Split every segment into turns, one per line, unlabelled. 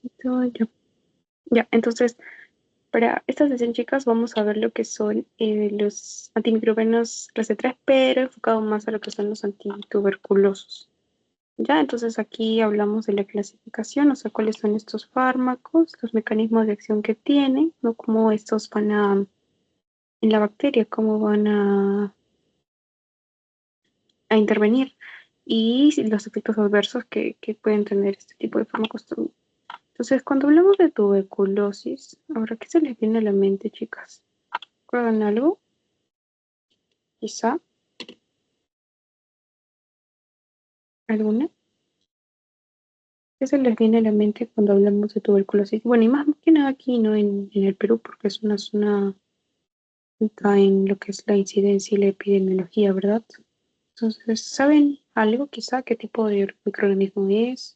Ya. Ya, entonces, para esta sesión, chicas, vamos a ver lo que son los antimicrobianos clase 3, pero enfocado más a lo que son los antituberculosos. Ya, entonces aquí hablamos de la clasificación, o sea, cuáles son estos fármacos, los mecanismos de acción que tienen, ¿no? Cómo estos van en la bacteria, cómo van a intervenir y los efectos adversos que pueden tener este tipo de fármacos también. Entonces, cuando hablamos de tuberculosis, ahora, ¿qué se les viene a la mente, chicas? ¿Recuerdan algo? Quizá, alguna. ¿Qué se les viene a la mente cuando hablamos de tuberculosis? Bueno, y más que nada aquí, ¿no? En el Perú, porque es una zona alta en lo que es la incidencia y la epidemiología, ¿verdad? Entonces, ¿saben algo quizá qué tipo de microorganismo es?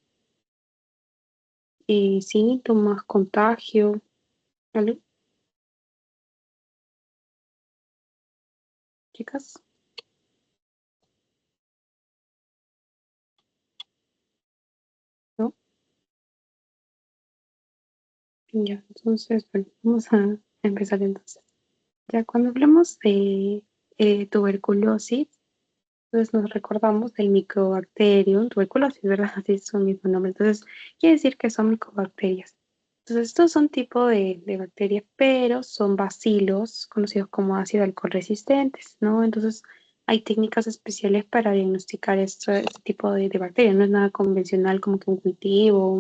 Síntomas, contagio, ¿algo? Chicas, ¿no? Ya, entonces, bueno, vamos a empezar entonces. Ya cuando hablamos de tuberculosis, entonces nos recordamos del Mycobacterium tuberculosis, ¿verdad? Así es su mismo nombre. Entonces, quiere decir que son micobacterias. Entonces, estos son tipo de bacterias, pero son bacilos conocidos como ácido alcohol resistentes, ¿no? Entonces, hay técnicas especiales para diagnosticar este tipo de bacterias. No es nada convencional como que un cultivo,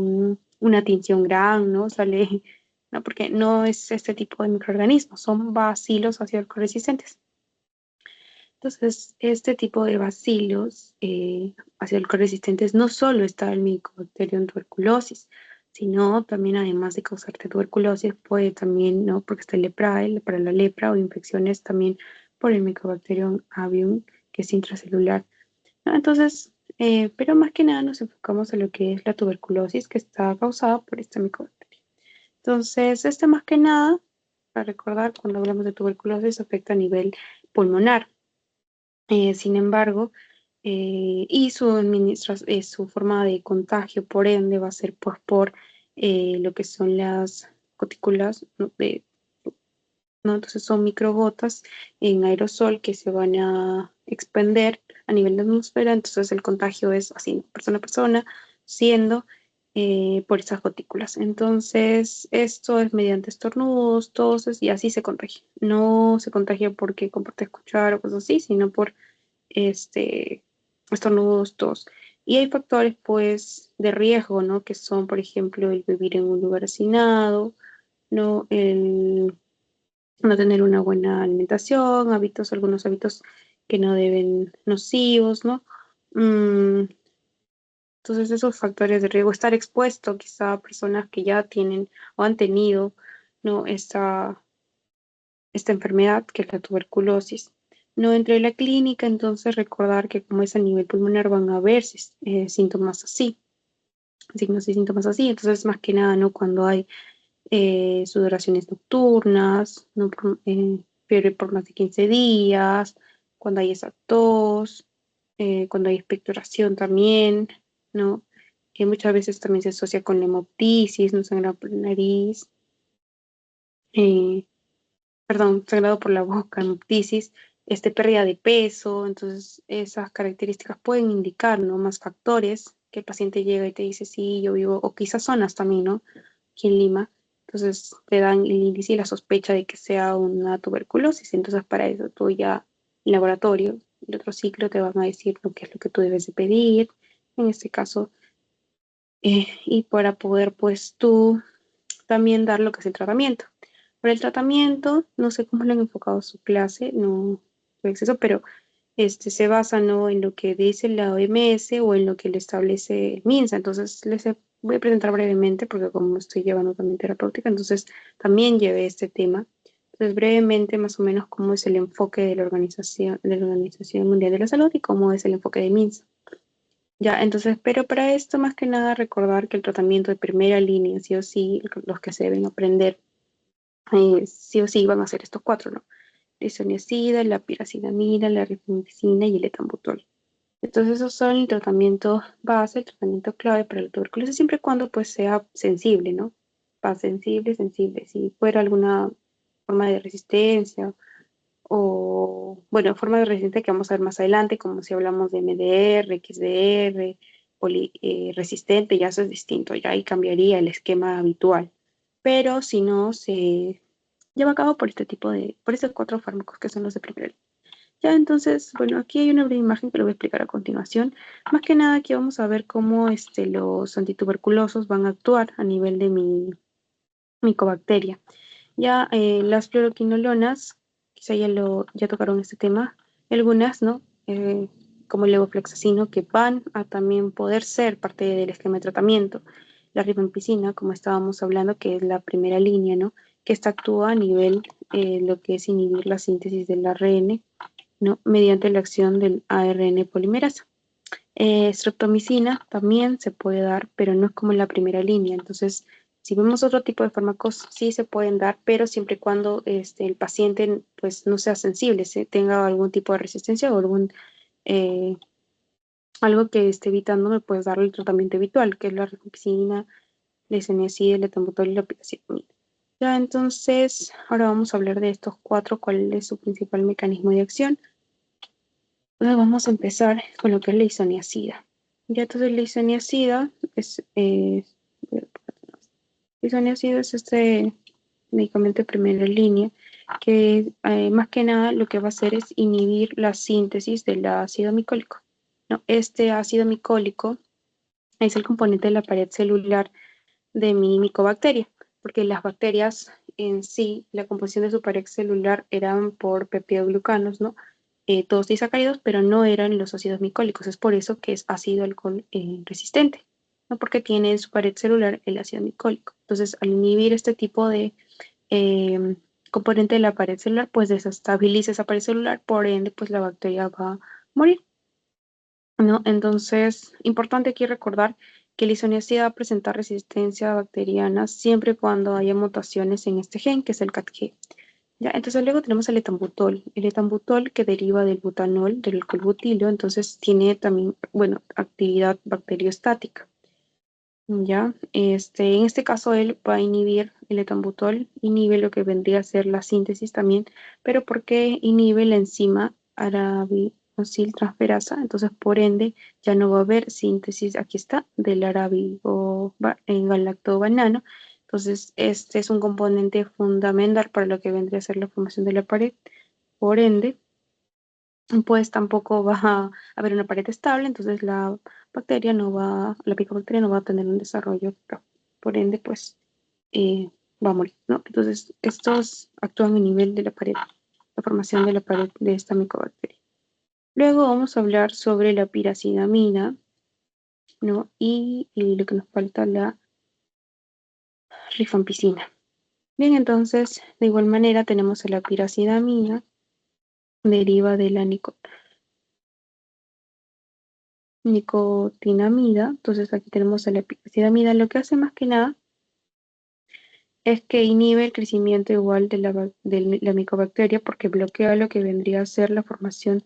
una tinción gran, ¿no? Sale, ¿no? Porque no es este tipo de microorganismos, son bacilos ácido alcohol resistentes. Entonces, este tipo de bacilos ácido resistentes no solo está el Mycobacterium tuberculosis, sino también además de causarte tuberculosis, puede también, ¿no? Porque está el lepra, para la lepra o infecciones también por el Mycobacterium avium, que es intracelular, ¿no? Entonces, pero más que nada nos enfocamos en lo que es la tuberculosis que está causada por esta micobacteria. Entonces, este más que nada, para recordar, cuando hablamos de tuberculosis, afecta a nivel pulmonar. Sin embargo, su forma de contagio, por ende, va a ser pues, por lo que son las gotículas, ¿no? ¿no? Entonces son microgotas en aerosol que se van a expender a nivel de atmósfera, entonces el contagio es así, persona a persona, siendo por esas gotículas. Entonces, esto es mediante estornudos, toses y así se contagia. No se contagia porque comparte escuchar o cosas así, sino por este, estornudos, tos. Y hay factores, pues, de riesgo, ¿no? Que son, por ejemplo, el vivir en un lugar hacinado, ¿no? El no tener una buena alimentación, algunos hábitos que no deben nocivos, ¿no? Mm, entonces, esos factores de riesgo, estar expuesto quizá a personas que ya tienen o han tenido, ¿no? Esta enfermedad que es la tuberculosis. No entre la clínica, entonces recordar que como es a nivel pulmonar van a haber síntomas así, signos y síntomas así. Entonces, más que nada, ¿no? Cuando hay sudoraciones nocturnas, ¿no? Fiebre por más de 15 días, cuando hay esa tos, cuando hay expectoración también, ¿no? Que muchas veces también se asocia con la hemoptisis, no sangrado por la nariz, eh, perdón, sangrado por la boca, hemoptisis, pérdida de peso, entonces esas características pueden indicar, ¿no? Más factores que el paciente llega y te dice, sí, yo vivo, o quizás zonas también, ¿no? Aquí en Lima, entonces te dan el índice y la sospecha de que sea una tuberculosis, entonces para eso tú ya, en laboratorio, el otro ciclo te van a decir lo que es lo que tú debes de pedir, en este caso, y para poder pues tú también dar lo que es el tratamiento. Por el tratamiento, no sé cómo le han enfocado su clase, no tuve acceso, pero se basa, ¿no? En lo que dice la OMS o en lo que le establece el MINSA. Entonces, voy a presentar brevemente, porque como estoy llevando también terapéutica, entonces también llevé este tema. Entonces, brevemente, más o menos, cómo es el enfoque de la Organización Mundial de la Salud y cómo es el enfoque de MINSA. Ya, entonces, pero para esto, más que nada, recordar que el tratamiento de primera línea, sí o sí, los que se deben aprender sí o sí van a ser estos cuatro, ¿no? La isoniazida, la piracidamida, la rifampicina y el etambutol. Entonces, esos son el tratamiento base, el tratamiento clave para la tuberculosis, siempre y cuando pues sea sensible, ¿no? Va sensible, sensible. Si fuera alguna forma de resistencia o, bueno, forma de resistencia que vamos a ver más adelante, como si hablamos de MDR, XDR, resistente, ya eso es distinto, ya ahí cambiaría el esquema habitual. Pero si no, se lleva a cabo por este tipo de, por estos 4 fármacos que son los de primera línea. Ya, entonces, bueno, aquí hay una breve imagen que lo voy a explicar a continuación. Más que nada, aquí vamos a ver cómo los antituberculosos van a actuar a nivel de mi micobacteria. Ya las fluoroquinolonas, quizá ya tocaron este tema, algunas, ¿no? Como el levofloxacino, que van a también poder ser parte del esquema de tratamiento. La rifampicina, como estábamos hablando, que es la primera línea, ¿no? Que esta actúa a nivel lo que es inhibir la síntesis del ARN, ¿no? Mediante la acción del ARN polimerasa. Streptomicina también se puede dar, pero no es como en la primera línea. Entonces, si vemos otro tipo de fármacos, sí se pueden dar, pero siempre y cuando el paciente pues, no sea sensible, tenga algún tipo de resistencia o eh, algo que esté evitando, me puedes darle el tratamiento habitual, que es la rifampicina, la isoniazida, el etambutol y la piracetamida. Ya, entonces, ahora vamos a hablar de estos 4, cuál es su principal mecanismo de acción. Entonces vamos a empezar con lo que es la isoniazida. Ya, entonces la isoniazida es este medicamento de primera línea que más que nada lo que va a hacer es inhibir la síntesis del ácido micólico. ¿No? Este ácido micólico es el componente de la pared celular de mi micobacteria, porque las bacterias en sí, la composición de su pared celular eran por peptidoglucanos, ¿no? Todos disacáridos, pero no eran los ácidos micólicos. Es por eso que es ácido alcohol resistente, ¿no? Porque tiene en su pared celular el ácido micólico. Entonces, al inhibir este tipo de eh, componente de la pared celular, pues desestabiliza esa pared celular, por ende, pues la bacteria va a morir, ¿no? Entonces, importante aquí recordar que la isoniazida va a presentar resistencia bacteriana siempre y cuando haya mutaciones en este gen, que es el CATG. Ya, entonces luego tenemos el etambutol. El etambutol que deriva del butanol, del alcohol butilo, entonces tiene también, bueno, actividad bacteriostática. Ya, en este caso él va a inhibir el etambutol, inhibe lo que vendría a ser la síntesis también, pero ¿por qué inhibe la enzima arabinosil transferasa? Entonces, por ende, ya no va a haber síntesis, aquí está, del galactobanano. Entonces, este es un componente fundamental para lo que vendría a ser la formación de la pared. Por ende, pues tampoco va a haber una pared estable, entonces la picobacteria no va a tener un desarrollo, por ende, pues eh, va a morir, ¿no? Entonces, estos actúan a nivel de la pared, la formación de la pared de esta micobacteria. Luego vamos a hablar sobre la piracidamina, ¿no? Y lo que nos falta, la rifampicina. Bien, entonces, de igual manera tenemos la piracidamina, deriva de la nicotinamida. Entonces aquí tenemos a la epiclosidamida. Lo que hace más que nada es que inhibe el crecimiento igual de la micobacteria porque bloquea lo que vendría a ser la formación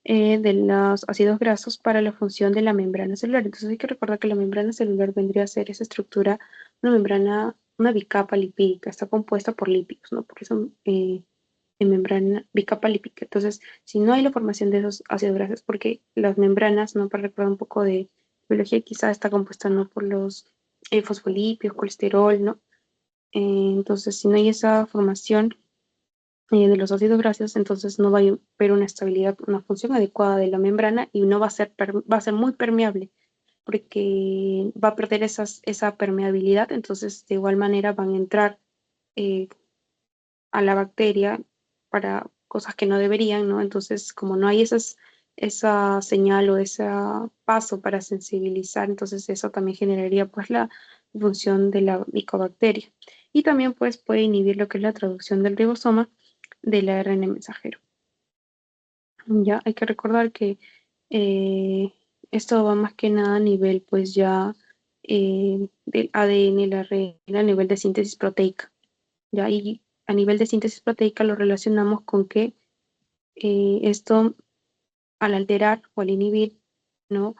de los ácidos grasos para la función de la membrana celular. Entonces hay que recordar que la membrana celular vendría a ser esa estructura, una membrana, una bicapa lipídica, está compuesta por lípidos, ¿no? Porque son en membrana bicapa lípica. Entonces, si no hay la formación de esos ácidos grasos, porque las membranas, ¿no? Para recordar un poco de biología, quizá está compuesta no por los fosfolípidos, colesterol, ¿no? Entonces, si no hay esa formación de los ácidos grasos, entonces no va a haber una estabilidad, una función adecuada de la membrana y no va a ser muy permeable porque va a perder esa permeabilidad, entonces de igual manera van a entrar eh, a la bacteria para cosas que no deberían, ¿no? Entonces, como no hay esa señal o ese paso para sensibilizar, entonces eso también generaría pues la función de la micobacteria. Y también pues puede inhibir lo que es la traducción del ribosoma del ARN mensajero. Ya hay que recordar que eh, esto va más que nada a nivel pues ya del ADN, el ARN, a nivel de síntesis proteica. ¿Ya? Y a nivel de síntesis proteica lo relacionamos con que esto, al alterar o al inhibir ¿no?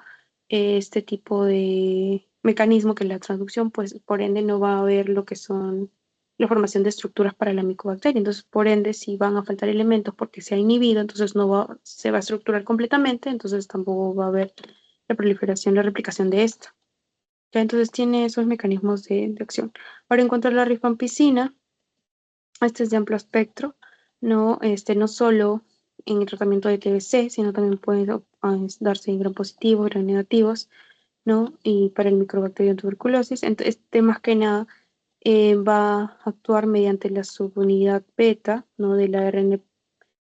Este tipo de mecanismo que la transducción, pues por ende no va a haber lo que son la formación de estructuras para la micobacteria. Entonces, por ende, si van a faltar elementos porque se ha inhibido, entonces no va, se va a estructurar completamente, entonces tampoco va a haber la proliferación, la replicación de esta. Ya entonces tiene esos mecanismos de acción. Ahora, en cuanto a la rifampicina, este es de amplio espectro, no, no solo en el tratamiento de TBC, sino también puede darse en gram positivos, gram negativos, ¿no? Y para el microbacterio tuberculosis. Entonces, este más que nada va a actuar mediante la subunidad beta, ¿no? De la ARN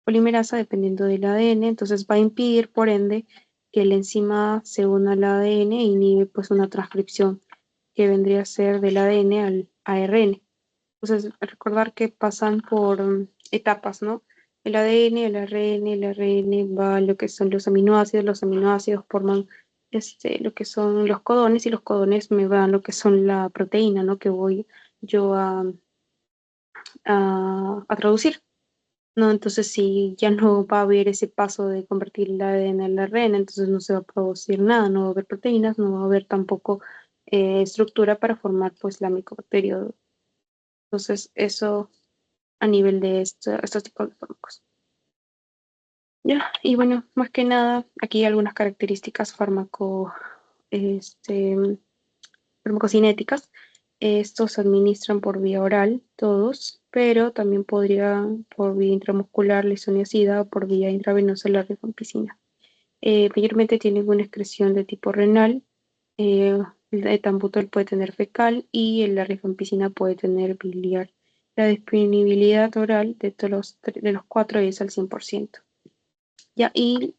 polimerasa, dependiendo del ADN. Entonces, va a impedir, por ende, que la enzima se una al ADN e inhibe pues una transcripción que vendría a ser del ADN al ARN. Entonces, recordar que pasan por etapas, ¿no? El ADN, el ARN va a lo que son los aminoácidos forman lo que son los codones y los codones me van lo que son la proteína, ¿no? Que voy yo a traducir, ¿no? Entonces, si ya no va a haber ese paso de convertir el ADN en el ARN, entonces no se va a producir nada, no va a haber proteínas, no va a haber tampoco estructura para formar pues la micobacteria. Entonces, eso a nivel de estos tipos de fármacos. Ya, y bueno, más que nada, aquí hay algunas características este, farmacocinéticas. Estos se administran por vía oral, todos, pero también podría por vía intramuscular, la isoniazida, o por vía intravenosa, la rifampicina. Mayormente tienen una excreción de tipo renal, el etambutol puede tener fecal y la rifampicina puede tener biliar. La disponibilidad oral de los cuatro es al 100%. Ya, y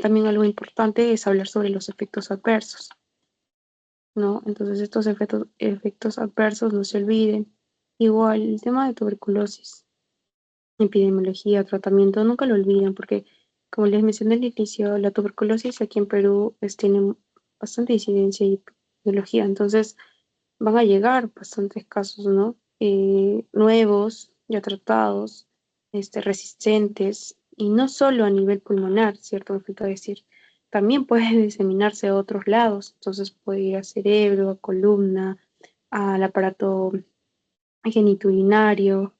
también algo importante es hablar sobre los efectos adversos, ¿no? Entonces estos efectos adversos no se olviden. Igual el tema de tuberculosis, epidemiología, tratamiento, nunca lo olviden porque como les mencioné al inicio, la tuberculosis aquí en Perú tiene bastante incidencia y epidemiología, entonces van a llegar bastantes casos, ¿no? Nuevos, ya tratados, resistentes, y no solo a nivel pulmonar, ¿cierto? Me falta decir, también puede diseminarse a otros lados, entonces puede ir al cerebro, a columna, al aparato genitourinario,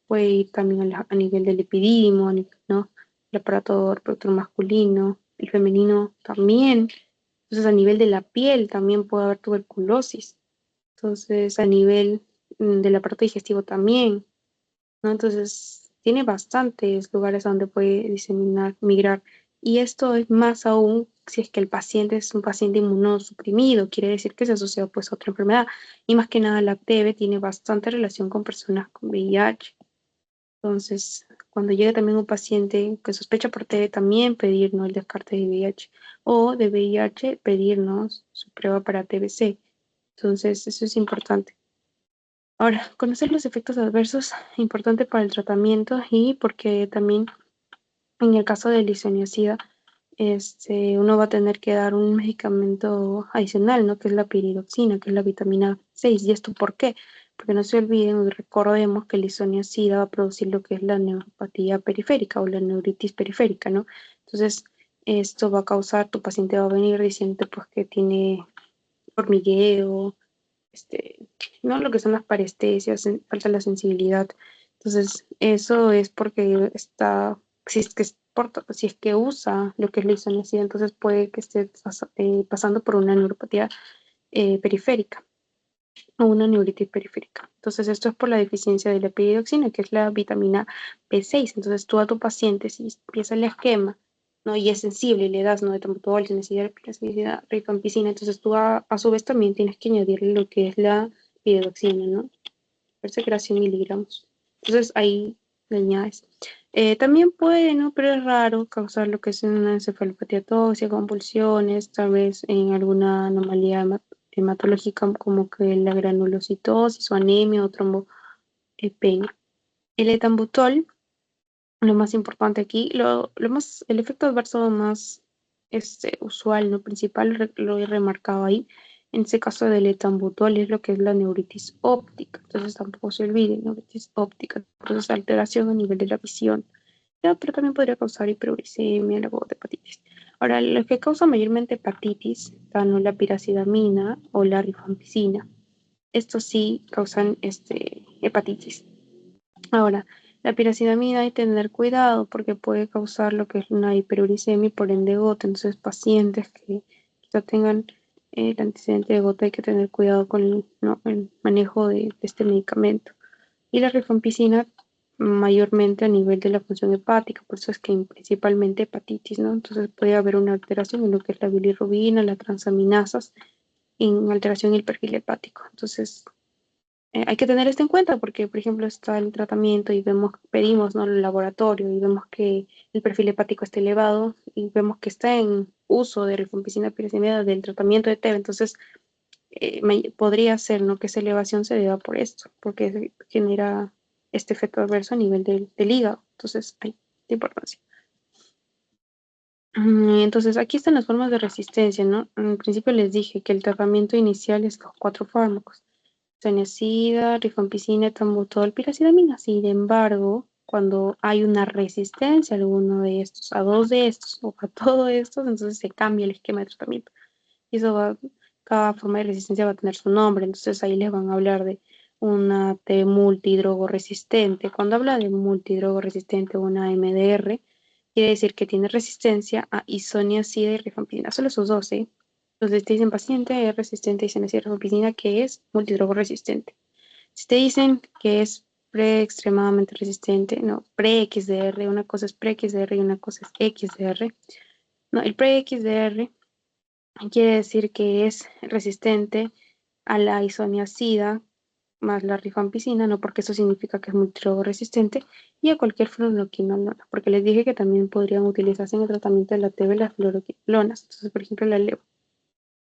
puede ir también a nivel del epidídimo, ¿no? El aparato reproductor masculino, el femenino también. Entonces, a nivel de la piel también puede haber tuberculosis. Entonces, a nivel del aparato digestivo también, ¿no? Entonces, tiene bastantes lugares donde puede diseminar, migrar. Y esto es más aún si es que el paciente es un paciente inmunosuprimido, quiere decir que se asocia pues a otra enfermedad. Y más que nada la TB tiene bastante relación con personas con VIH. Entonces, cuando llega también un paciente que sospecha por TB, también pedirnos el descarte de VIH o de VIH, pedirnos su prueba para TBC. Entonces, eso es importante. Ahora, conocer los efectos adversos, importante para el tratamiento y porque también en el caso del isoniazida, uno va a tener que dar un medicamento adicional, ¿no? Que es la piridoxina, que es la vitamina 6. ¿Y esto por qué? Porque no se olviden y recordemos que el isoniazida va a producir lo que es la neuropatía periférica o la neuritis periférica, ¿no? Entonces, esto va a causar, tu paciente va a venir diciendo pues que tiene hormigueo, este, no lo que son las parestesias, falta la sensibilidad. Entonces, eso es porque si es que, si es que usa lo que es la isoniazida, entonces puede que esté pasando por una neuropatía periférica o una neuritis periférica. Entonces, esto es por la deficiencia de la piridoxina, que es la vitamina B6. Entonces, tú a tu paciente, si empieza el esquema, ¿no? Y es sensible y le das, ¿no? De tamotol, necesidad rifampicina, entonces tú a su vez también tienes que añadirle lo que es la piridoxina, ¿no? Parece que era 100 miligramos. Entonces, ahí le añades. También puede, ¿no? Pero es raro causar lo que es una encefalopatía tóxica, convulsiones, tal vez en alguna anomalía hematológica como que la granulocitosis o anemia o trombopenia. El etambutol, lo más importante aquí, el efecto adverso más usual, no principal, lo he remarcado ahí. En ese caso del etambutol es lo que es la neuritis óptica. Entonces tampoco se olvide, neuritis óptica. Entonces alteración a nivel de la visión. Ya, pero también podría causar hiperuricemia, la hepatitis. Ahora, lo que causa mayormente hepatitis, ¿no? La piracidamina o la rifampicina. Estos sí causan hepatitis. Ahora, la piracidamina hay que tener cuidado porque puede causar lo que es una hiperuricemia y por ende gota. Entonces, pacientes que quizá tengan el antecedente de gota hay que tener cuidado con el manejo de este medicamento. Y la rifampicina mayormente a nivel de la función hepática, por eso es que principalmente hepatitis, ¿no? Entonces puede haber una alteración en lo que es la bilirrubina, las transaminasas, en alteración en el perfil hepático. Entonces, hay que tener esto en cuenta porque, por ejemplo, está el tratamiento y pedimos, ¿no? El laboratorio y vemos que el perfil hepático está elevado y vemos que está en uso de rifampicina piracetamida del tratamiento de TEV. Entonces, podría ser, ¿no? Que esa elevación se deba por esto, porque genera este efecto adverso a nivel del hígado. Entonces, hay importancia. Entonces, aquí están las formas de resistencia, ¿no? En principio les dije que el tratamiento inicial es los 4 fármacos: isoniazida, rifampicina, etambutol, piracidamina. Sin embargo, cuando hay una resistencia a alguno de estos, a 2 de estos o a todo estos, entonces se cambia el esquema de tratamiento. Y cada forma de resistencia va a tener su nombre. Entonces ahí les van a hablar de una T multidrogo resistente. Cuando habla de multidrogo resistente o una MDR, quiere decir que tiene resistencia a isoniazida y rifampicina. Solo esos dos, ¿eh? Entonces te dicen paciente es resistente a isoniazida y rifampicina, que es multidrogo resistente. Si te dicen que es extremadamente resistente, no, pre-XDR, una cosa es pre-XDR y una cosa es XDR. No, el pre-XDR quiere decir que es resistente a la isoniazida más la rifampicina, no, porque eso significa que es multidrogoresistente, y a cualquier fluoroquinolona, porque les dije que también podrían utilizarse en el tratamiento de la TB las fluoroquinolonas. Entonces, por ejemplo, la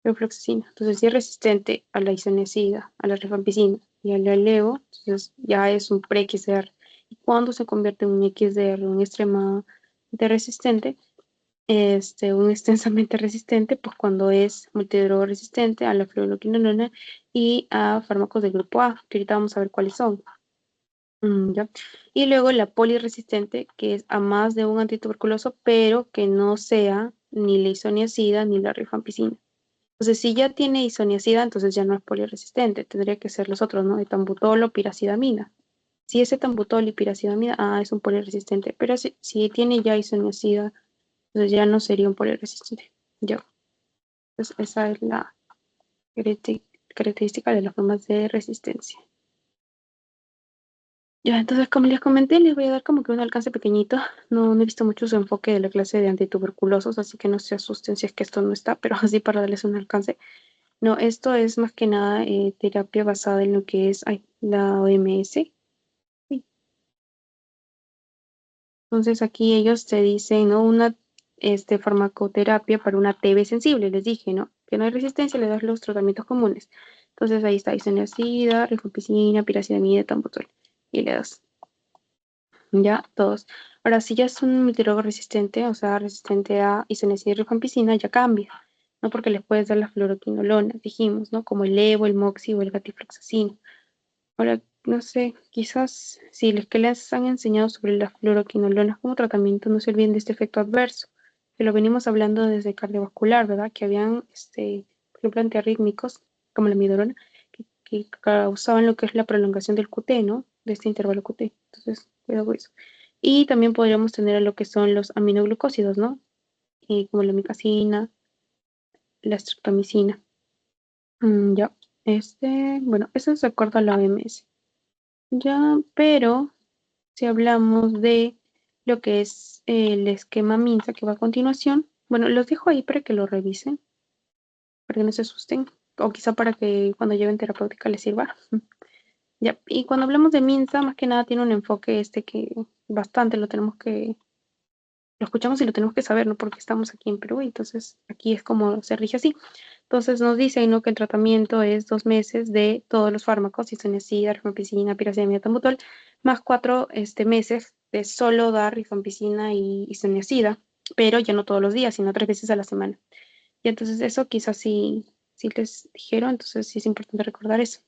levofloxacina. Entonces, si es resistente a la isoniazida, a la rifampicina y a la levo, entonces ya es un pre-XDR. Y cuando se convierte en un XDR, un extremadamente resistente, un extensamente resistente, pues cuando es multidrogo resistente a la fluoroquinolona y a fármacos del grupo A, que ahorita vamos a ver cuáles son. ¿Ya? Y luego la poliresistente, que es a más de un antituberculoso, pero que no sea ni la isoniazida ni la rifampicina. Entonces, si ya tiene isoniazida, entonces ya no es poliresistente, tendría que ser los otros, ¿no? Etambutol o piracidamina. Si es etambutol y piracidamina, es un poliresistente, pero si tiene ya isoniazida, entonces ya no sería un poliresistente. Ya. Entonces esa es la característica de las formas de resistencia. Ya, entonces como les comenté, les voy a dar como que un alcance pequeñito. No he visto mucho su enfoque de la clase de antituberculosos, así que no se asusten si es que esto no está, pero así para darles un alcance. No, esto es más que nada terapia basada en lo que es la OMS. Sí. Entonces aquí ellos te dicen, ¿no? Una farmacoterapia para una TB sensible, les dije, ¿no? Que no hay resistencia, le das los tratamientos comunes. Entonces ahí está isoniazida, rifampicina, piracidamida, tambutol. Y le das, ya, todos. Ahora, si ya es un multirogo resistente, o sea, resistente a isoniazida y rifampicina, ya cambia, ¿no? Porque les puedes dar las fluoroquinolonas, dijimos, ¿no? Como el Evo, el Moxi o el gatifloxacino. Ahora, no sé, quizás si les que les han enseñado sobre las fluoroquinolonas como tratamiento, no se olviden de este efecto adverso, que lo venimos hablando desde cardiovascular, ¿verdad? Que habían, por ejemplo, antiarrítmicos, como la midorona, que causaban lo que es la prolongación del QT, ¿no? De este intervalo QT. Entonces, cuidado con eso. Y también podríamos tener lo que son los aminoglucósidos, ¿no? Como la micacina, la streptomicina. Ya, bueno, eso es de acuerdo a la OMS. Ya, pero si hablamos de lo que es el esquema MINSA que va a continuación, bueno, los dejo ahí para que lo revisen, para que no se asusten, o quizá para que cuando lleven terapéutica les sirva. Ya, y cuando hablamos de MINSA, más que nada tiene un enfoque que bastante lo escuchamos y lo tenemos que saber, ¿no? Porque estamos aquí en Perú, entonces aquí es como se rige así. Entonces nos dicen, ¿no? Que el tratamiento es 2 meses de todos los fármacos, isoniazida, rifampicina, piracetamida, tambutol, más 4 meses de solo dar rifampicina y isoniazida, pero ya no todos los días, sino 3 veces a la semana. Y entonces eso quizás sí les dijeron, entonces sí es importante recordar eso.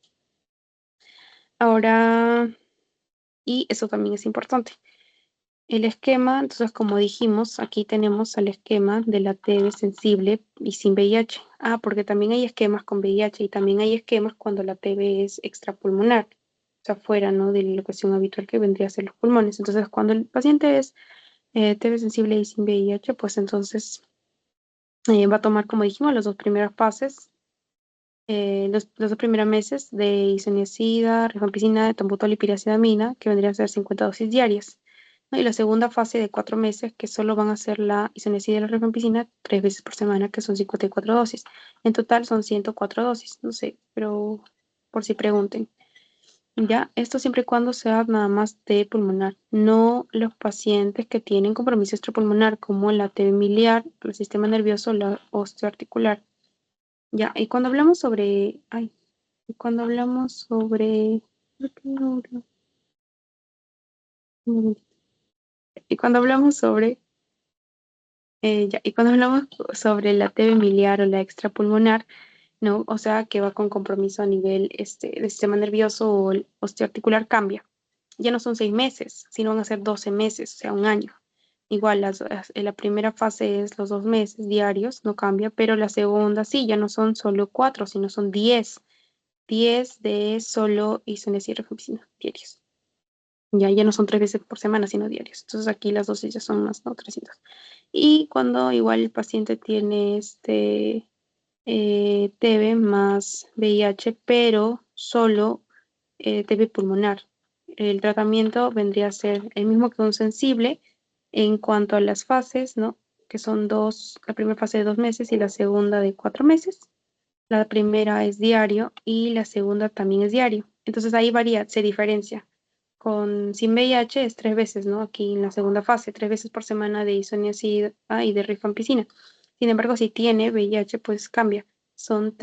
Ahora, y eso también es importante. el esquema, entonces como dijimos, aquí tenemos el esquema de la TB sensible y sin VIH. Ah, porque también hay esquemas con VIH y también hay esquemas cuando la TB es extrapulmonar, o sea, fuera, ¿no?, de la locación habitual que vendría a ser los pulmones. Entonces, cuando el paciente es TB sensible y sin VIH, pues entonces va a tomar, como dijimos, las dos primeras fases, los dos primeros meses de isoniazida, rifampicina, etambutol y piracidamina, que vendrían a ser 50 dosis diarias, ¿no? Y la segunda fase de 4 meses, que solo van a ser la isoniazida y la rifampicina 3 veces por semana, que son 54 dosis. En total son 104 dosis, no sé, pero por si pregunten. Ya, esto siempre y cuando sea nada más de pulmonar, no los pacientes que tienen compromiso extrapulmonar, como la TB miliar, el sistema nervioso, la osteoarticular. Ya, y cuando hablamos sobre, y cuando hablamos sobre, y cuando hablamos sobre, y cuando hablamos sobre la TB miliar o la extrapulmonar, ¿no? O sea, que va con compromiso a nivel del sistema nervioso o el osteoarticular, cambia. Ya no son 6 meses, sino van a ser 12 meses, o sea, un año. Igual, la primera fase es los 2 meses diarios, no cambia, pero la segunda sí, ya no son solo 4, sino son 10 de solo isoniazida y rifampicina diarios. Ya no son 3 veces por semana, sino diarios. Entonces aquí las dosis ya son más, ¿no? 300. Y cuando igual el paciente tiene TB más VIH, pero solo TB pulmonar. El tratamiento vendría a ser el mismo que un sensible en cuanto a las fases, ¿no? Que son dos, la primera fase de 2 meses y la segunda de 4 meses. La primera es diario y la segunda también es diario. Entonces ahí varía, se diferencia. Con sin VIH es 3 veces, ¿no? Aquí en la segunda fase, 3 veces por semana de isoniazida y de rifampicina. Sin embargo, si tiene VIH, pues cambia. Son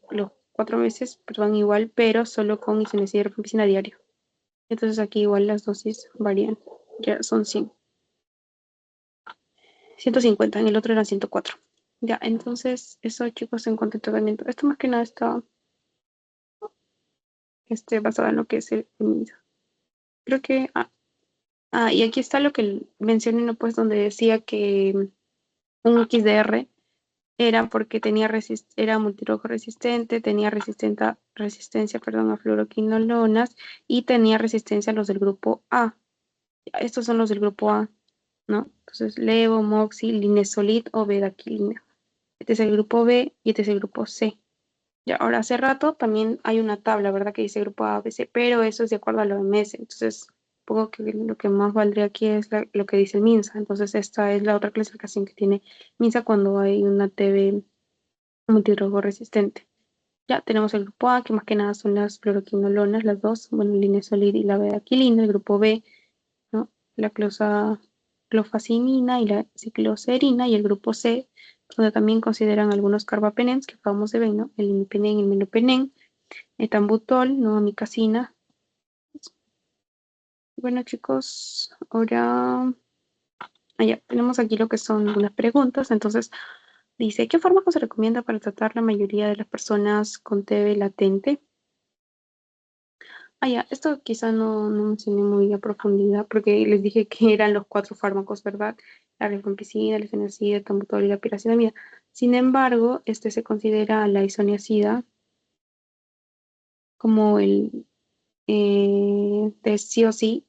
los 4 meses, perdón, igual, pero solo con isoniazida y rifampicina diario. Entonces aquí igual las dosis varían. Ya son 150, en el otro eran 104. Ya, entonces eso, chicos, en cuanto al tratamiento. Esto más que nada está basado en lo que es el feminismo. Creo que, y aquí está lo que mencioné, ¿no? Pues donde decía que un XDR era porque era multirojo resistente, tenía resistencia, perdón, a fluoroquinolonas y tenía resistencia a los del grupo A. Estos son los del grupo A, ¿no? Entonces, levo, moxi, linezolid o bedaquilina. Este es el grupo B y este es el grupo C. Ya, ahora hace rato también hay una tabla, ¿verdad? Que dice grupo A, B, C, pero eso es de acuerdo a la OMS. Entonces, supongo que lo que más valdría aquí es lo que dice el MINSA. Entonces, esta es la otra clasificación que tiene MINSA cuando hay una TB multidrogo resistente. Ya tenemos el grupo A, que más que nada son las fluoroquinolonas, las dos, bueno, linezolid y la bedaquilina. El grupo B, ¿no? La clofazimina y la cicloserina. Y el grupo C, donde también consideran algunos carbapenens que acabamos de ver, ¿no? El imipenem y el melopenem, etambutol, ¿no? Amicacina. Bueno, chicos, ahora ya tenemos aquí lo que son algunas preguntas. Entonces, dice, ¿qué fármaco se recomienda para tratar la mayoría de las personas con TB latente? Ya, esto quizá no mencioné muy a profundidad porque les dije que eran los 4 fármacos, ¿verdad? La rifampicina, la isoniazida, el tambutol y la piracidamida. Sin embargo, se considera la isoniazida como el de sí o sí.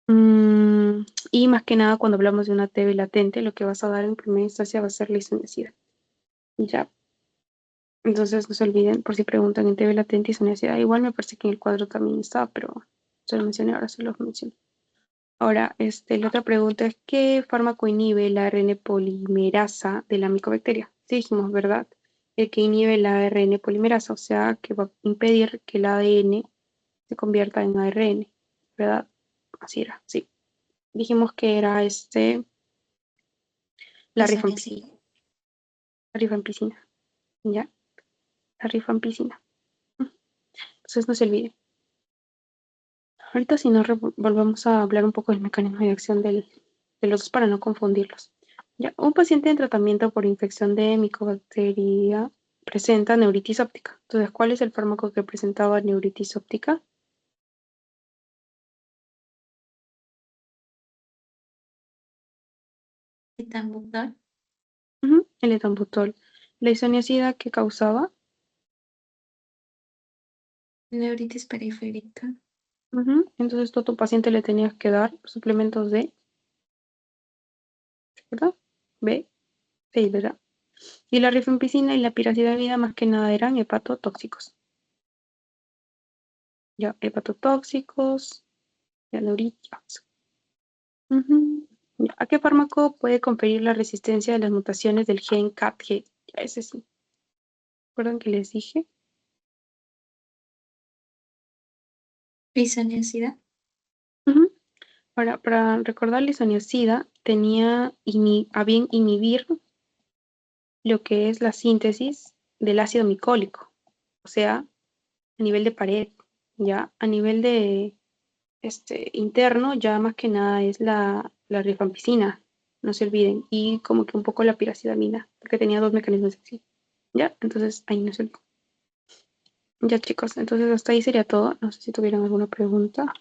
Y más que nada, cuando hablamos de una TB latente, lo que vas a dar en primera instancia va a ser la isoniazida. Ya. Entonces, no se olviden, por si preguntan en TB latente y isoniazida. Igual me parece que en el cuadro también estaba, pero se lo mencioné, ahora se los menciono. Ahora, la otra pregunta es, ¿qué fármaco inhibe la ARN polimerasa de la micobacteria? Sí dijimos, ¿verdad? El que inhibe la ARN polimerasa, o sea, que va a impedir que el ADN se convierta en ARN, ¿verdad? Así era, sí. Dijimos que era la rifampicina. La rifampicina, ¿ya? La rifampicina. Entonces no se olvide. Ahorita si no volvemos a hablar un poco del mecanismo de acción de los dos para no confundirlos. Ya, un paciente en tratamiento por infección de micobacteria presenta neuritis óptica. Entonces, ¿cuál es el fármaco que presentaba neuritis óptica?
etambutol.
El etambutol. La isoniazida que causaba.
Neuritis periférica.
Entonces tú a tu paciente le tenías que dar suplementos de, ¿verdad? B, C, ¿verdad? Y la rifampicina y la piracidamida más que nada eran hepatotóxicos. Ya, hepatotóxicos, ya neuritis. Ya, ¿a qué fármaco puede conferir la resistencia de las mutaciones del gen CAPG? Ya, ese sí. ¿Recuerdan que les dije?
Isoniazida.
Ahora, para recordar la isoniazida, tenía a bien inhibir lo que es la síntesis del ácido micólico, o sea, a nivel de pared, ya a nivel de interno, ya más que nada es la rifampicina, no se olviden, y como que un poco la piracidamina, porque tenía dos mecanismos así, ya, entonces ahí no se olviden. Ya chicos, entonces hasta ahí sería todo, no sé si tuvieran alguna pregunta.